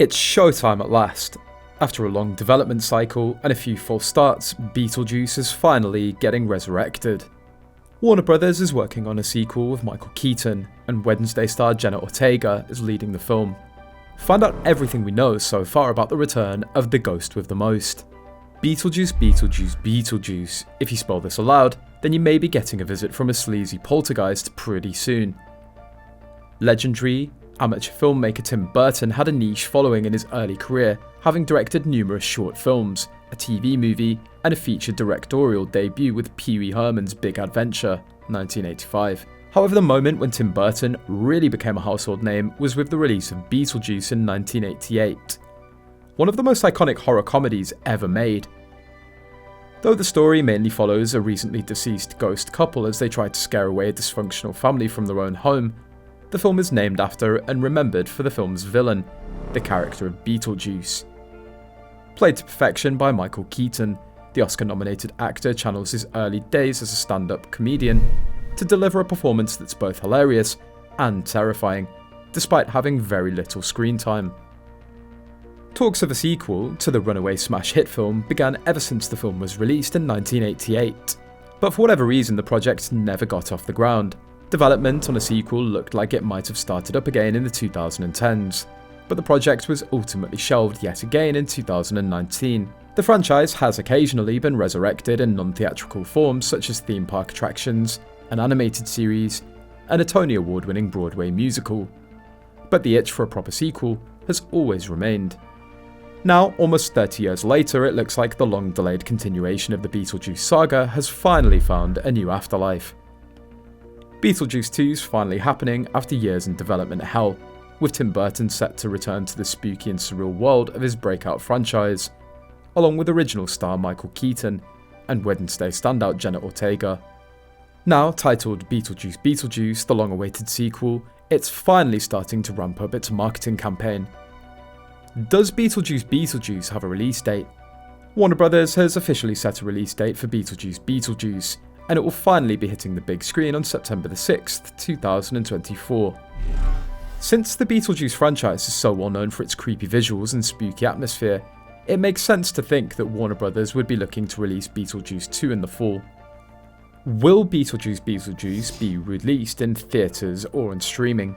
It's showtime at last. After a long development cycle and a few false starts, Beetlejuice is finally getting resurrected. Warner Brothers is working on a sequel with Michael Keaton, and Wednesday star Jenna Ortega is leading the film. Find out everything we know so far about the return of the ghost with the most. Beetlejuice, Beetlejuice, Beetlejuice. If you spell this aloud, then you may be getting a visit from a sleazy poltergeist pretty soon. Legendary amateur filmmaker Tim Burton had a niche following in his early career, having directed numerous short films, a TV movie, and a featured directorial debut with Pee Wee Herman's Big Adventure, 1985. However, the moment when Tim Burton really became a household name was with the release of Beetlejuice in 1988, one of the most iconic horror comedies ever made. Though the story mainly follows a recently deceased ghost couple as they try to scare away a dysfunctional family from their own home, the film is named after and remembered for the film's villain, the character of Beetlejuice. Played to perfection by Michael Keaton, the Oscar-nominated actor channels his early days as a stand-up comedian to deliver a performance that's both hilarious and terrifying, despite having very little screen time. Talks of a sequel to the runaway smash hit film began ever since the film was released in 1988, but for whatever reason the project never got off the ground. Development on a sequel looked like it might have started up again in the 2010s, but the project was ultimately shelved yet again in 2019. The franchise has occasionally been resurrected in non-theatrical forms such as theme park attractions, an animated series, and a Tony Award-winning Broadway musical, but the itch for a proper sequel has always remained. Now, almost 30 years later, it looks like the long-delayed continuation of the Beetlejuice saga has finally found a new afterlife. Beetlejuice 2 is finally happening after years in development hell, with Tim Burton set to return to the spooky and surreal world of his breakout franchise, along with original star Michael Keaton and Wednesday standout Jenna Ortega. Now titled Beetlejuice Beetlejuice, the long-awaited sequel, it's finally starting to ramp up its marketing campaign. Does Beetlejuice Beetlejuice have a release date? Warner Brothers has officially set a release date for Beetlejuice Beetlejuice, and it will finally be hitting the big screen on September the 6th, 2024. Since the Beetlejuice franchise is so well known for its creepy visuals and spooky atmosphere, it makes sense to think that Warner Brothers would be looking to release Beetlejuice 2 in the fall. Will Beetlejuice Beetlejuice be released in theatres or on streaming?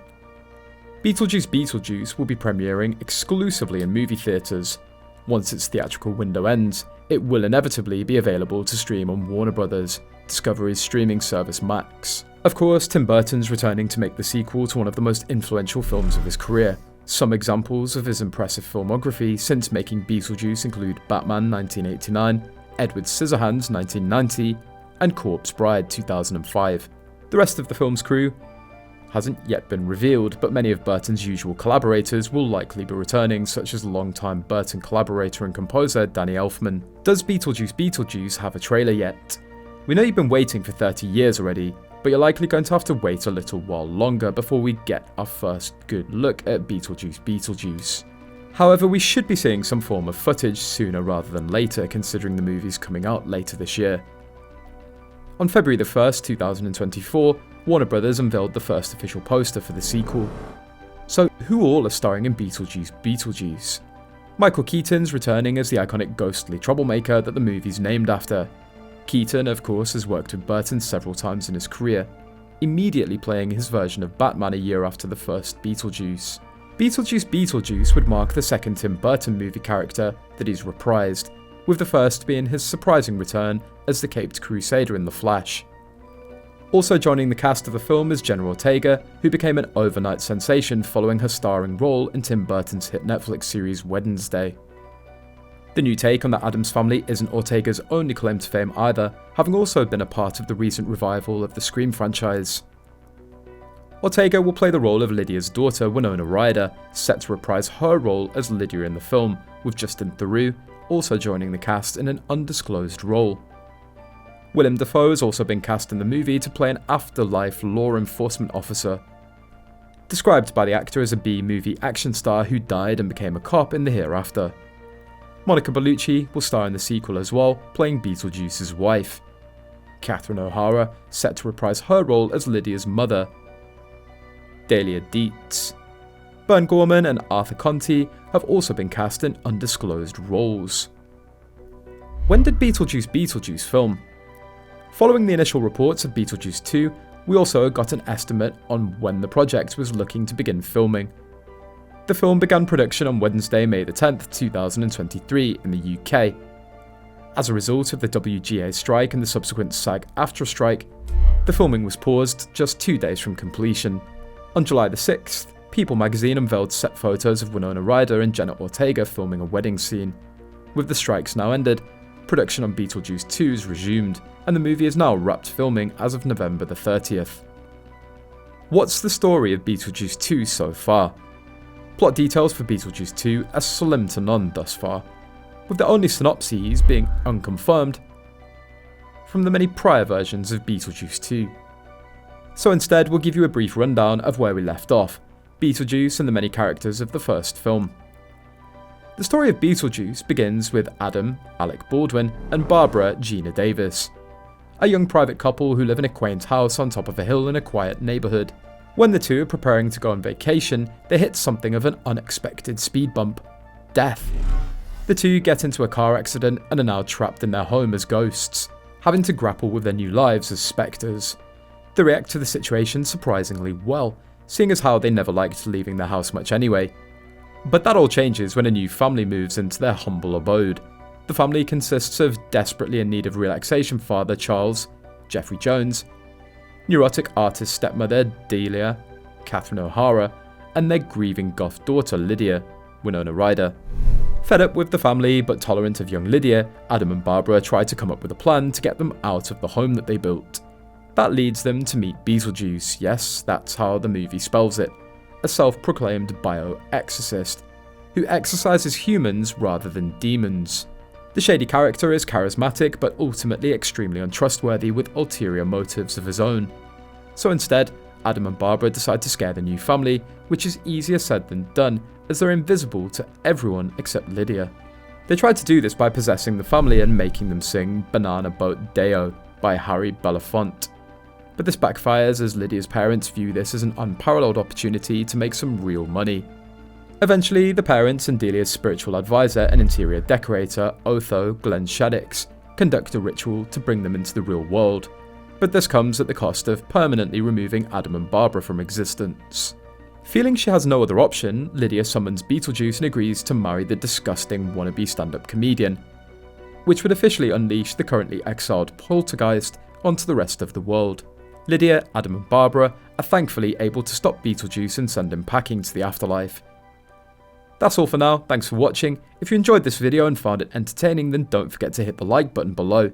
Beetlejuice Beetlejuice will be premiering exclusively in movie theatres. Once its theatrical window ends, it will inevitably be available to stream on Warner Brothers, Discovery's streaming service Max. Of course, Tim Burton's returning to make the sequel to one of the most influential films of his career. Some examples of his impressive filmography since making Beetlejuice include Batman 1989, Edward Scissorhands 1990, and Corpse Bride 2005. The rest of the film's crew hasn't yet been revealed, but many of Burton's usual collaborators will likely be returning, such as longtime Burton collaborator and composer Danny Elfman. Does Beetlejuice Beetlejuice have a trailer yet? We know you've been waiting for 30 years already, but you're likely going to have to wait a little while longer before we get our first good look at Beetlejuice Beetlejuice. However, we should be seeing some form of footage sooner rather than later, considering the movie's coming out later this year. On February the 1st, 2024, Warner Brothers unveiled the first official poster for the sequel. So who all are starring in Beetlejuice Beetlejuice? Michael Keaton's returning as the iconic ghostly troublemaker that the movie's named after. Keaton, of course, has worked with Burton several times in his career, immediately playing his version of Batman a year after the first Beetlejuice. Beetlejuice Beetlejuice would mark the second Tim Burton movie character that he's reprised, with the first being his surprising return as the Caped Crusader in The Flash. Also joining the cast of the film is Jenna Ortega, who became an overnight sensation following her starring role in Tim Burton's hit Netflix series Wednesday. The new take on the Addams Family isn't Ortega's only claim to fame either, having also been a part of the recent revival of the Scream franchise. Ortega will play the role of Lydia's daughter, Winona Ryder, set to reprise her role as Lydia in the film, with Justin Theroux also joining the cast in an undisclosed role. Willem Dafoe has also been cast in the movie to play an afterlife law enforcement officer. Described by the actor as a B-movie action star who died and became a cop in the hereafter. Monica Bellucci will star in the sequel as well, playing Beetlejuice's wife. Catherine O'Hara, set to reprise her role as Lydia's mother. Delia Dietz. Bern Gorman and Arthur Conti have also been cast in undisclosed roles. When did Beetlejuice film? Following the initial reports of Beetlejuice 2, we also got an estimate on when the project was looking to begin filming. The film began production on Wednesday, May 10th, 2023 in the UK. As a result of the WGA strike and the subsequent SAG-AFTRA strike, the filming was paused just 2 days from completion. On July 6th, People magazine unveiled set photos of Winona Ryder and Jenna Ortega filming a wedding scene. With the strikes now ended, production on Beetlejuice 2's resumed, and the movie is now wrapped filming as of November 30th. What's the story of Beetlejuice 2 so far? Plot details for Beetlejuice 2 are slim to none thus far, with the only synopses being unconfirmed from the many prior versions of Beetlejuice 2. So instead, we'll give you a brief rundown of where we left off, Beetlejuice and the many characters of the first film. The story of Beetlejuice begins with Adam, Alec Baldwin, and Barbara, Gina Davis, a young private couple who live in a quaint house on top of a hill in a quiet neighbourhood. When the two are preparing to go on vacation, they hit something of an unexpected speed bump: death. The two get into a car accident and are now trapped in their home as ghosts, having to grapple with their new lives as spectres. They react to the situation surprisingly well, seeing as how they never liked leaving their house much anyway. But that all changes when a new family moves into their humble abode. The family consists of desperately in need of relaxation father Charles, Jeffrey Jones, neurotic artist stepmother Delia, Catherine O'Hara, and their grieving goth daughter Lydia, Winona Ryder. Fed up with the family but tolerant of young Lydia, Adam and Barbara try to come up with a plan to get them out of the home that they built. That leads them to meet Beetlejuice, yes, that's how the movie spells it, a self-proclaimed bio-exorcist, who exorcises humans rather than demons. The shady character is charismatic but ultimately extremely untrustworthy with ulterior motives of his own. So instead, Adam and Barbara decide to scare the new family, which is easier said than done as they're invisible to everyone except Lydia. They try to do this by possessing the family and making them sing Banana Boat Deo by Harry Belafonte. But this backfires as Lydia's parents view this as an unparalleled opportunity to make some real money. Eventually, the parents and Delia's spiritual advisor and interior decorator, Otho Glenn Shaddix, conduct a ritual to bring them into the real world. But this comes at the cost of permanently removing Adam and Barbara from existence. Feeling she has no other option, Lydia summons Beetlejuice and agrees to marry the disgusting wannabe stand-up comedian, which would officially unleash the currently exiled poltergeist onto the rest of the world. Lydia, Adam and Barbara are thankfully able to stop Beetlejuice and send him packing to the afterlife. That's all for now, thanks for watching. If you enjoyed this video and found it entertaining, then don't forget to hit the like button below.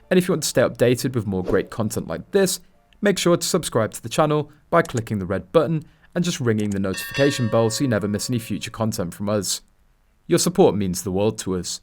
And if you want to stay updated with more great content like this, make sure to subscribe to the channel by clicking the red button and just ringing the notification bell so you never miss any future content from us. Your support means the world to us.